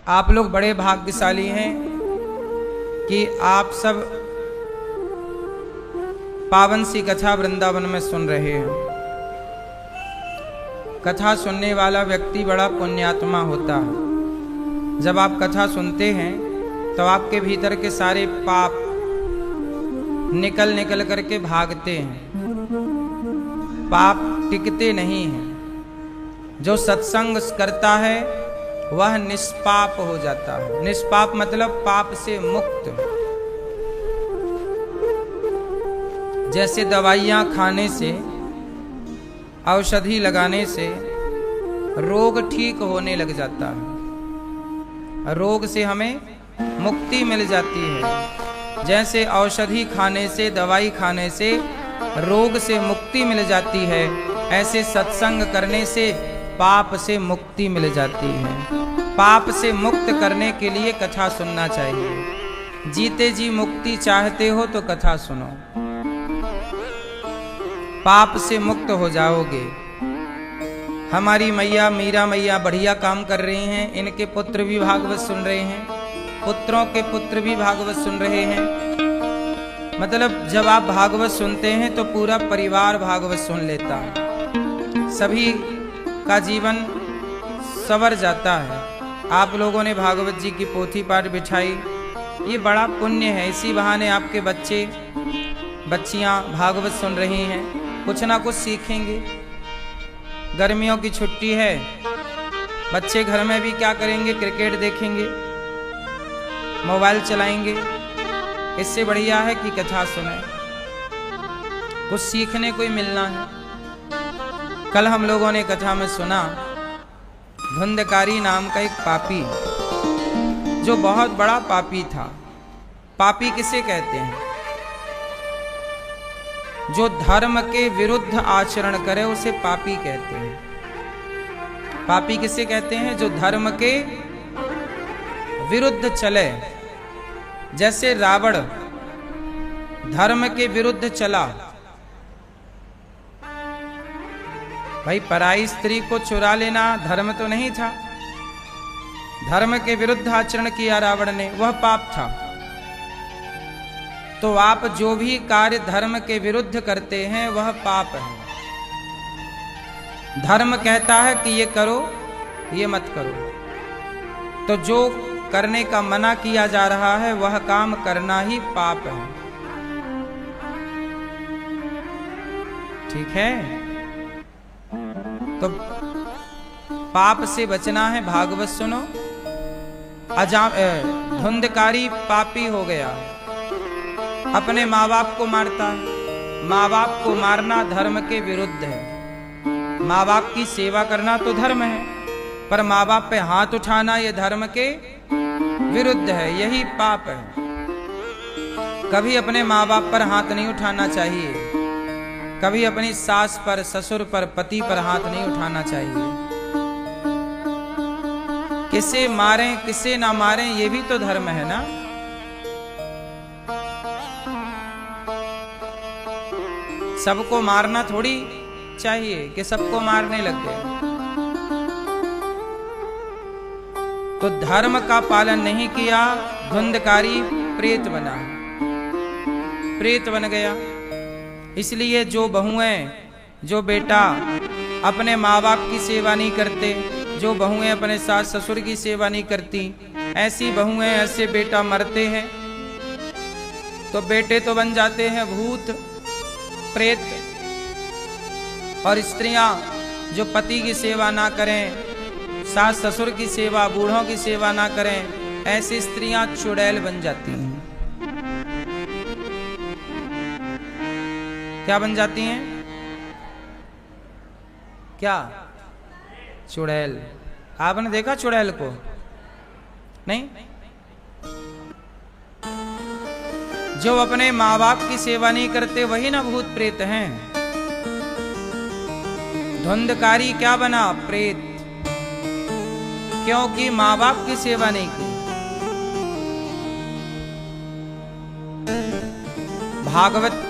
आप लोग बड़े भाग्यशाली हैं कि आप सब पावन सी कथा वृंदावन में सुन रहे हैं। कथा सुनने वाला व्यक्ति बड़ा पुण्यात्मा होता है। जब आप कथा सुनते हैं तो आपके भीतर के सारे पाप निकल निकल करके भागते हैं, पाप टिकते नहीं हैं। जो सत्संग करता है वह निष्पाप हो जाता है। निष्पाप मतलब पाप से मुक्त। जैसे दवाइयां खाने से, औषधि लगाने से रोग ठीक होने लग जाता है, रोग से हमें मुक्ति मिल जाती है। जैसे औषधि खाने से, दवाई खाने से रोग से मुक्ति मिल जाती है, ऐसे सत्संग करने से पाप से मुक्ति मिल जाती है। पाप से मुक्त करने के लिए कथा सुनना चाहिए। जीते जी मुक्ति चाहते हो तो कथा सुनो, पाप से मुक्त हो जाओगे। हमारी मैया मीरा मैया बढ़िया काम कर रही हैं। इनके पुत्र भी भागवत सुन रहे हैं, पुत्रों के पुत्र भी भागवत सुन रहे हैं। मतलब जब आप भागवत सुनते हैं तो पूरा परिवार भागवत सुन लेता है, सभी का जीवन संवर जाता है। आप लोगों ने भागवत जी की पोथी पाठ बिठाई, ये बड़ा पुण्य है। इसी बहाने आपके बच्चे बच्चियां भागवत सुन रही हैं, कुछ ना कुछ सीखेंगे। गर्मियों की छुट्टी है, बच्चे घर में भी क्या करेंगे? क्रिकेट देखेंगे, मोबाइल चलाएंगे। इससे बढ़िया है कि कथा सुने, कुछ सीखने को ही मिलना है। कल हम लोगों ने कथा में सुना धुंधकारी नाम का एक पापी, जो बहुत बड़ा पापी था। पापी किसे कहते हैं? जो धर्म के विरुद्ध आचरण करे उसे पापी कहते हैं। पापी किसे कहते हैं? जो धर्म के विरुद्ध चले। जैसे रावण धर्म के विरुद्ध चला। भाई पराई स्त्री को चुरा लेना धर्म तो नहीं था, धर्म के विरुद्ध आचरण किया रावण ने, वह पाप था। तो आप जो भी कार्य धर्म के विरुद्ध करते हैं वह पाप है। धर्म कहता है कि ये करो, ये मत करो, तो जो करने का मना किया जा रहा है वह काम करना ही पाप है। ठीक है? तो पाप से बचना है, भागवत सुनो। धुंधकारी पापी हो गया, अपने माँ बाप को मारता है। माँ बाप को मारना धर्म के विरुद्ध है। माँ बाप की सेवा करना तो धर्म है, पर माँ बाप पे हाथ उठाना यह धर्म के विरुद्ध है, यही पाप है। कभी अपने माँ बाप पर हाथ नहीं उठाना चाहिए, कभी अपनी सास पर, ससुर पर, पति पर हाथ नहीं उठाना चाहिए। किसे मारें किसे ना मारें ये भी तो धर्म है ना। सबको मारना थोड़ी चाहिए कि सबको मारने लग गए। तो धर्म का पालन नहीं किया, धुंधकारी प्रेत बना, प्रेत बन गया। इसलिए जो बहुएं, जो बेटा अपने माँ बाप की सेवा नहीं करते, जो बहुएं अपने सास ससुर की सेवा नहीं करती, ऐसी बहुएं, ऐसे बेटा मरते हैं तो बेटे तो बन जाते हैं भूत प्रेत। और स्त्रियां जो पति की सेवा ना करें, सास ससुर की सेवा, बूढ़ों की सेवा ना करें, ऐसी स्त्रियां चुड़ैल बन जाती हैं। क्या बन जाती हैं? क्या? चुड़ैल। आपने देखा चुड़ैल को? नहीं? जो अपने माँ बाप की सेवा नहीं करते वही ना भूत प्रेत हैं। धुंधकारी क्या बना? प्रेत। क्योंकि माँ बाप की सेवा नहीं की। भागवत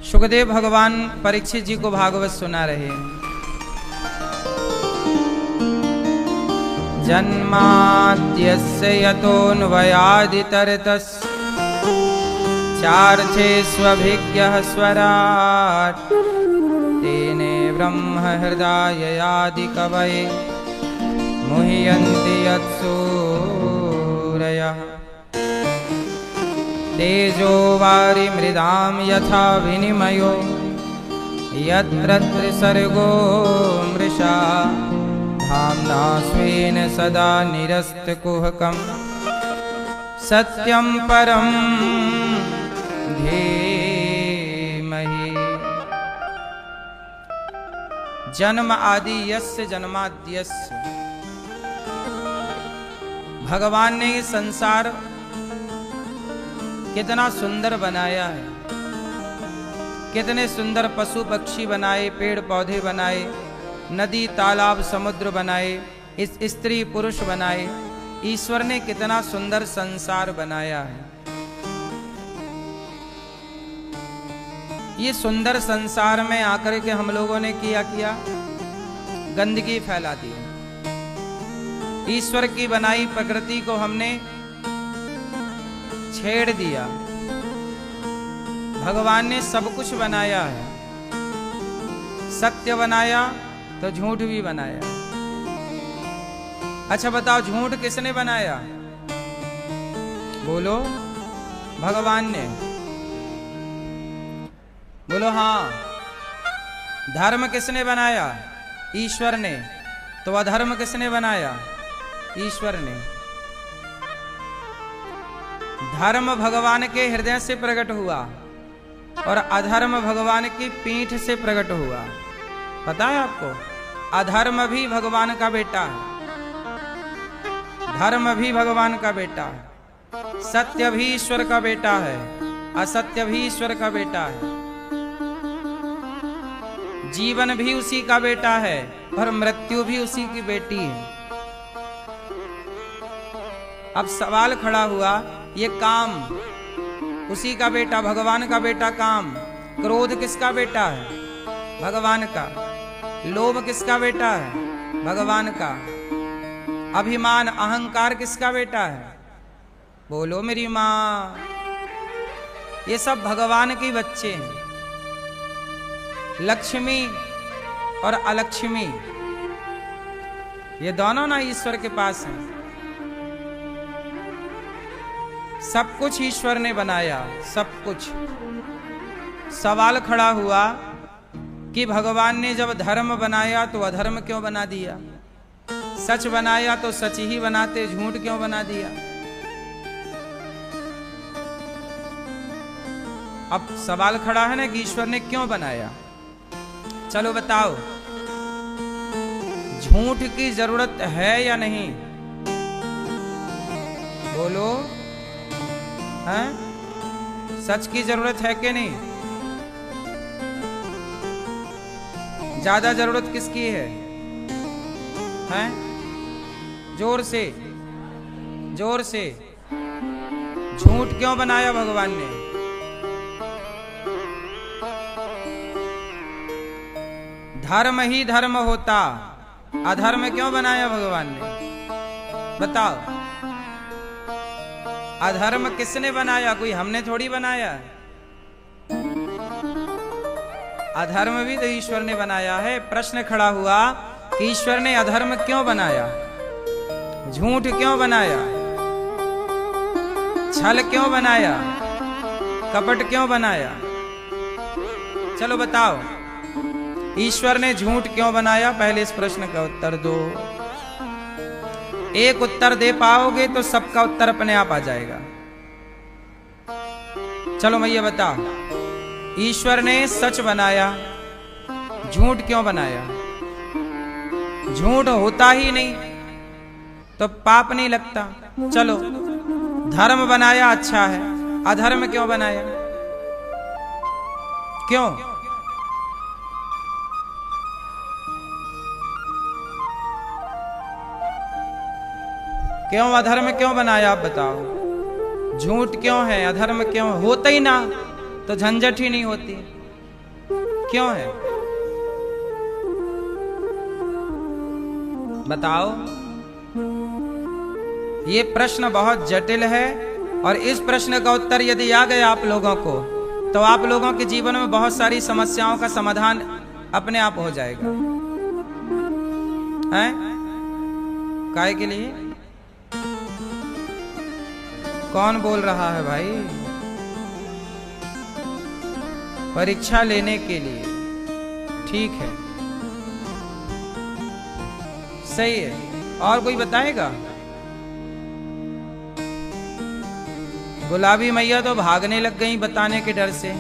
सुखदेव भगवान परीक्षित जी को भागवत सुना रहे हैं। जन्माद्यस्य यतोऽन्वयादितरतश्चार्थेष्वभिज्ञः स्वराट् तेने ब्रह्महृदाययादिकवये मुह्यन्ति यत्सूरयः तेजो वारिमृदां यथा विनिमयो यत्र त्रिसर्गो मृषा धाम्ना स्वेन सदा निरस्तकुहकं सत्यं परं धीमहि। जन्म आदि यस्य जन्माद्यस्य। भगवान ने ये संसार कितना सुंदर बनाया है, कितने सुंदर पशु पक्षी बनाए, पेड़ पौधे बनाए, नदी तालाब समुद्र बनाए, इस स्त्री पुरुष बनाए। ईश्वर ने कितना सुंदर संसार बनाया है। ये सुंदर संसार में आकर के हम लोगों ने किया गंदगी फैला दी। ईश्वर की बनाई प्रकृति को हमने छेड़ दिया। भगवान ने सब कुछ बनाया है, सत्य बनाया तो झूठ भी बनाया। अच्छा बताओ, झूठ किसने बनाया? बोलो, भगवान ने। बोलो हाँ। धर्म किसने बनाया? ईश्वर ने। तो अधर्म किसने बनाया? ईश्वर ने। धर्म भगवान के हृदय से प्रकट हुआ और अधर्म भगवान की पीठ से प्रकट हुआ। पता है आपको? अधर्म भी भगवान का बेटा है, धर्म भी भगवान का बेटा है, सत्य भी ईश्वर का बेटा है, असत्य भी ईश्वर का बेटा है, जीवन भी उसी का बेटा है और मृत्यु भी उसी की बेटी है। अब सवाल खड़ा हुआ, ये काम उसी का बेटा, भगवान का बेटा काम। क्रोध किसका बेटा है? भगवान का। लोभ किसका बेटा है? भगवान का। अभिमान अहंकार किसका बेटा है? बोलो मेरी माँ। ये सब भगवान के बच्चे हैं। लक्ष्मी और अलक्ष्मी ये दोनों ना ईश्वर के पास हैं। सब कुछ ईश्वर ने बनाया, सब कुछ। सवाल खड़ा हुआ कि भगवान ने जब धर्म बनाया तो अधर्म क्यों बना दिया? सच बनाया तो सच ही बनाते, झूठ क्यों बना दिया? अब सवाल खड़ा है ना कि ईश्वर ने क्यों बनाया। चलो बताओ, झूठ की जरूरत है या नहीं? बोलो, है? सच की जरूरत है कि नहीं? ज्यादा जरूरत किसकी है? हैं? जोर से, जोर से। झूठ क्यों बनाया भगवान ने? धर्म ही धर्म होता, अधर्म क्यों बनाया भगवान ने? बताओ। अधर्म किसने बनाया? कोई हमने थोड़ी बनाया। अधर्म भी तो ईश्वर ने बनाया है। प्रश्न खड़ा हुआ कि ईश्वर ने अधर्म क्यों बनाया, झूठ क्यों बनाया, छल क्यों बनाया, कपट क्यों बनाया? चलो बताओ, ईश्वर ने झूठ क्यों बनाया? पहले इस प्रश्न का उत्तर दो। एक उत्तर दे पाओगे तो सबका उत्तर अपने आप आ जाएगा। चलो भैया बता, ईश्वर ने सच बनाया, झूठ क्यों बनाया? झूठ होता ही नहीं तो पाप नहीं लगता। चलो, धर्म बनाया, अच्छा है। अधर्म क्यों बनाया? क्यों? क्यों अधर्म क्यों बनाया? आप बताओ। झूठ क्यों है, अधर्म क्यों? होता ही ना तो झंझट ही नहीं होती। क्यों है बताओ। ये प्रश्न बहुत जटिल है और इस प्रश्न का उत्तर यदि आ गया आप लोगों को तो आप लोगों के जीवन में बहुत सारी समस्याओं का समाधान अपने आप हो जाएगा। हैं? काहे के लिए? कौन बोल रहा है भाई? परीक्षा लेने के लिए। ठीक है, सही है। और कोई बताएगा? गुलाबी मैया तो भागने लग गई बताने के डर से।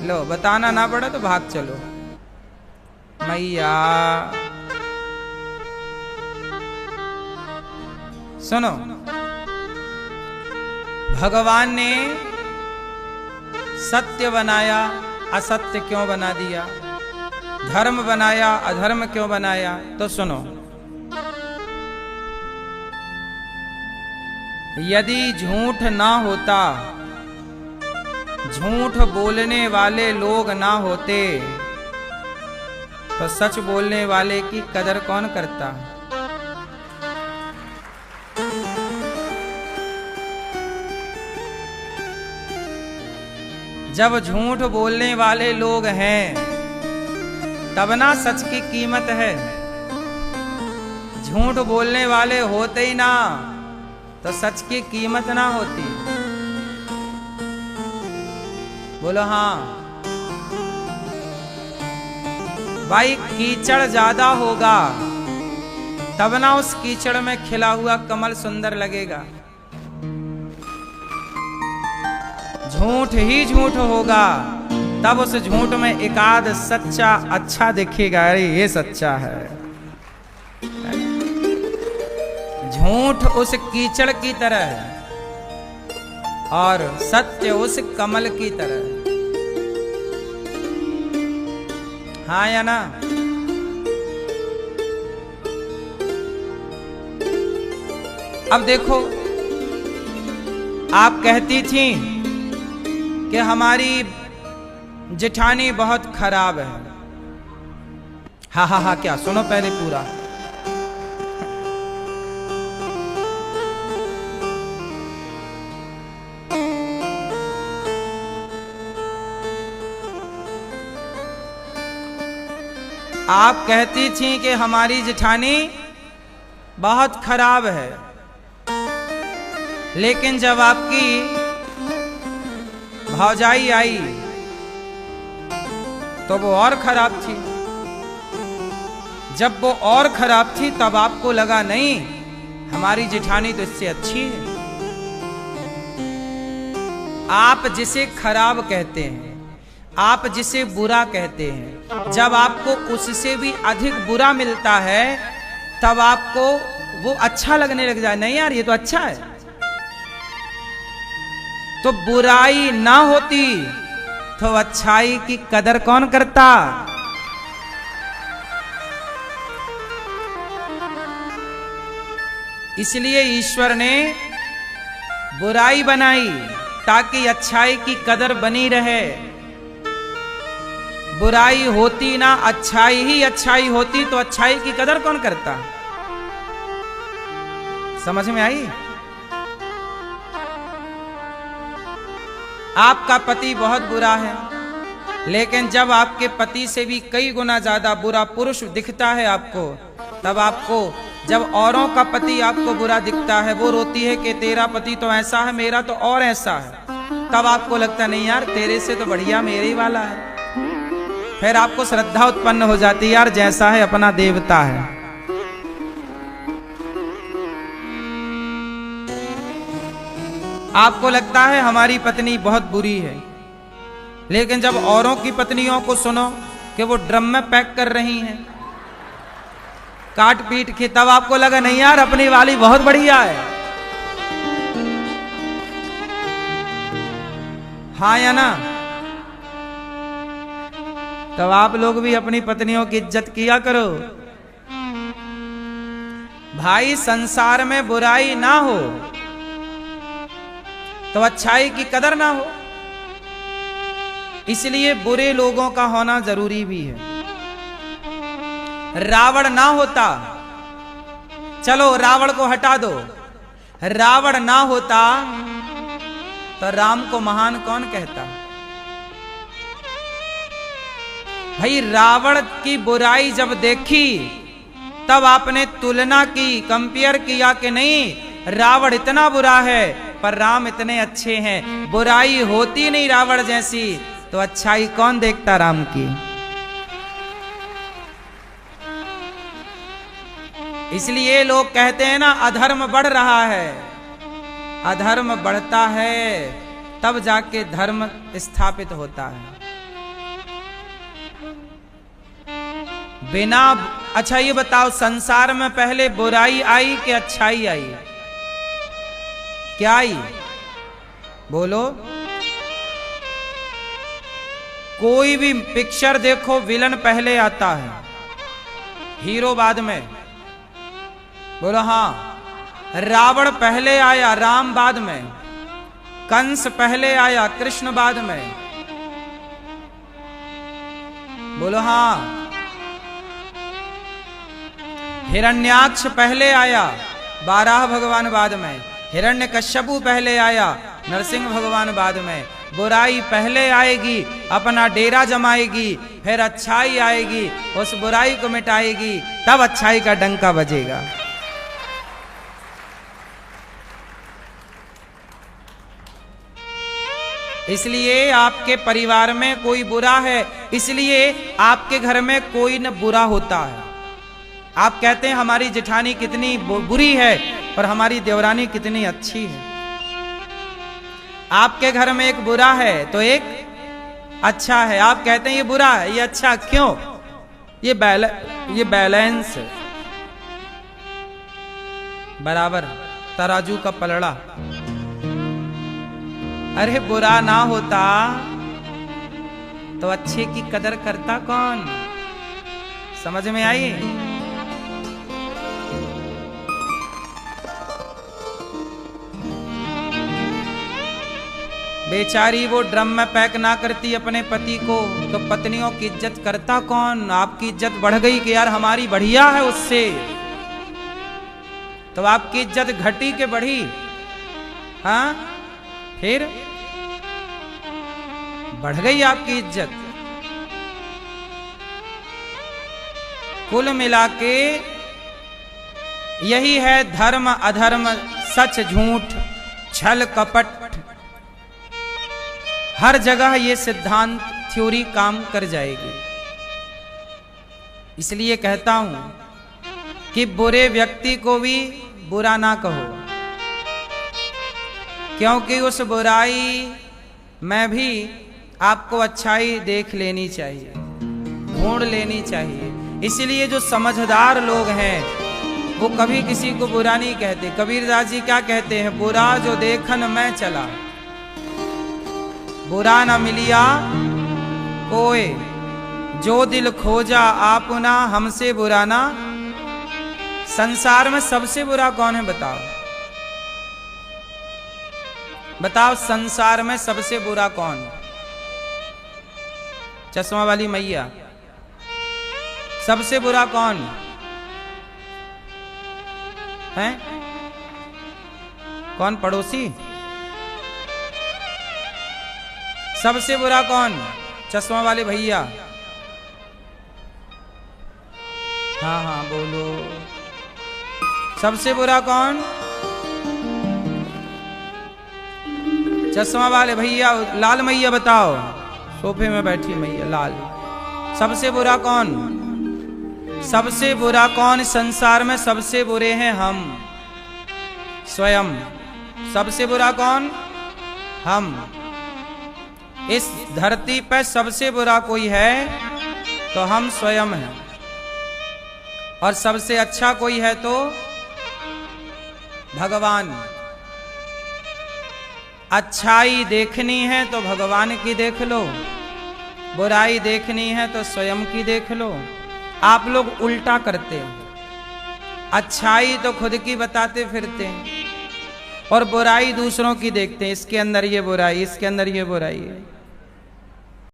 लो, बताना ना पड़ा तो भाग चलो। मैया सुनो, भगवान ने सत्य बनाया, असत्य क्यों बना दिया? धर्म बनाया, अधर्म क्यों बनाया? तो सुनो, यदि झूठ ना होता, झूठ बोलने वाले लोग ना होते, तो सच बोलने वाले की कदर कौन करता? जब झूठ बोलने वाले लोग हैं तब ना सच की कीमत है। झूठ बोलने वाले होते ही ना तो सच की कीमत ना होती। बोलो हाँ भाई। कीचड़ ज्यादा होगा तब ना उस कीचड़ में खिला हुआ कमल सुंदर लगेगा। झूठ ही झूठ होगा तब उस झूठ में एकाध सच्चा अच्छा दिखेगा। अरे ये सच्चा है। झूठ उस कीचड़ की तरह है और सत्य उस कमल की तरह। हाँ या ना? अब देखो, आप कहती थी कि हमारी जेठानी बहुत खराब है। हा क्या? सुनो पहले पूरा। आप कहती थी कि हमारी जेठानी बहुत खराब है, लेकिन जब आपकी भौजाई आई तो वो और खराब थी। जब वो और खराब थी तब आपको लगा नहीं हमारी जेठानी तो इससे अच्छी है। आप जिसे खराब कहते हैं, आप जिसे बुरा कहते हैं, जब आपको उससे भी अधिक बुरा मिलता है तब आपको वो अच्छा लगने लग जाए। नहीं यार, ये तो अच्छा है। तो बुराई ना होती तो अच्छाई की कदर कौन करता? इसलिए ईश्वर ने बुराई बनाई ताकि अच्छाई की कदर बनी रहे। बुराई होती ना, अच्छाई ही अच्छाई होती तो अच्छाई की कदर कौन करता? समझ में आई? आपका पति बहुत बुरा है, लेकिन जब आपके पति से भी कई गुना ज्यादा बुरा पुरुष दिखता है आपको, तब आपको, जब औरों का पति आपको बुरा दिखता है, वो रोती है कि तेरा पति तो ऐसा है, मेरा तो और ऐसा है, तब आपको लगता नहीं यार तेरे से तो बढ़िया मेरे ही वाला है। फिर आपको श्रद्धा उत्पन्न हो जाती है, यार जैसा है अपना देवता है। आपको लगता है हमारी पत्नी बहुत बुरी है, लेकिन जब औरों की पत्नियों को सुनो कि वो ड्रम में पैक कर रही हैं काट पीट के, तब आपको लगा नहीं यार अपनी वाली बहुत बढ़िया है। हाँ या ना? तब आप लोग भी अपनी पत्नियों की इज्जत किया करो। भाई संसार में बुराई ना हो तो अच्छाई की कदर ना हो, इसलिए बुरे लोगों का होना जरूरी भी है। रावण ना होता चलो रावण को हटा दो। रावण ना होता तो राम को महान कौन कहता? भाई रावण की बुराई जब देखी तब आपने तुलना की, कंपेयर किया कि नहीं रावण इतना बुरा है पर राम इतने अच्छे हैं। बुराई होती नहीं रावण जैसी तो अच्छाई कौन देखता राम की? इसलिए लोग कहते हैं ना अधर्म बढ़ रहा है। अधर्म बढ़ता है तब जाके धर्म स्थापित होता है। बिना अच्छा ये बताओ संसार में पहले बुराई आई कि अच्छाई आई? क्या आई बोलो? कोई भी पिक्चर देखो विलन पहले आता है, हीरो बाद में। बोलो हाँ। रावण पहले आया, राम बाद में। कंस पहले आया, कृष्ण बाद में। बोलो हाँ। हिरण्याक्ष पहले आया, 12 भगवान बाद में। हिरण्यकश्यपु पहले आया, नरसिंह भगवान बाद में। बुराई पहले आएगी, अपना डेरा जमाएगी, फिर अच्छाई आएगी, उस बुराई को मिटाएगी, तब अच्छाई का डंका बजेगा। इसलिए आपके परिवार में कोई बुरा है, इसलिए आपके घर में कोई न बुरा होता है। आप कहते हैं हमारी जेठानी कितनी बुरी है और हमारी देवरानी कितनी अच्छी है। आपके घर में एक बुरा है तो एक अच्छा है। आप कहते हैं ये बुरा है ये अच्छा, क्यों? ये बैलेंस बराबर, तराजू का पलड़ा। अरे बुरा ना होता तो अच्छे की कदर करता कौन? समझ में आई? बेचारी वो ड्रम में पैक ना करती अपने पति को तो पत्नियों की इज्जत करता कौन? आपकी इज्जत बढ़ गई कि यार हमारी बढ़िया है उससे, तो आपकी इज्जत घटी के बढ़ी? हाँ फिर बढ़ गई आपकी इज्जत। कुल मिलाके यही है धर्म अधर्म, सच झूठ, छल कपट, हर जगह ये सिद्धांत थ्योरी काम कर जाएगी। इसलिए कहता हूं कि बुरे व्यक्ति को भी बुरा ना कहो, क्योंकि उस बुराई में भी आपको अच्छाई देख लेनी चाहिए, ढूंढ लेनी चाहिए। इसलिए जो समझदार लोग हैं वो कभी किसी को बुरा नहीं कहते। कबीरदास जी क्या कहते हैं? बुरा जो देखन मैं चला, बुरा न मिलिया कोई, जो दिल खोजा आपना हमसे बुरा ना। संसार में सबसे बुरा कौन है बताओ? बताओ संसार में सबसे बुरा कौन? चश्मा वाली मैया। सबसे बुरा कौन है? कौन? पड़ोसी। सबसे बुरा कौन? चश्मा वाले भैया। हाँ हाँ बोलो। सबसे बुरा कौन? चश्मा वाले भैया। लाल मैया बताओ, सोफे में बैठी मैया लाल। सबसे बुरा कौन? सबसे बुरा कौन? संसार में सबसे बुरे हैं हम स्वयं। सबसे बुरा कौन? हम। इस धरती पर सबसे बुरा कोई है तो हम स्वयं हैं, और सबसे अच्छा कोई है तो भगवान। अच्छाई देखनी है तो भगवान की देख लो, बुराई देखनी है तो स्वयं की देख लो। आप लोग उल्टा करते हैं, अच्छाई तो खुद की बताते फिरते हैं और बुराई दूसरों की देखते हैं। इसके अंदर ये बुराई, इसके अंदर ये बुराई है।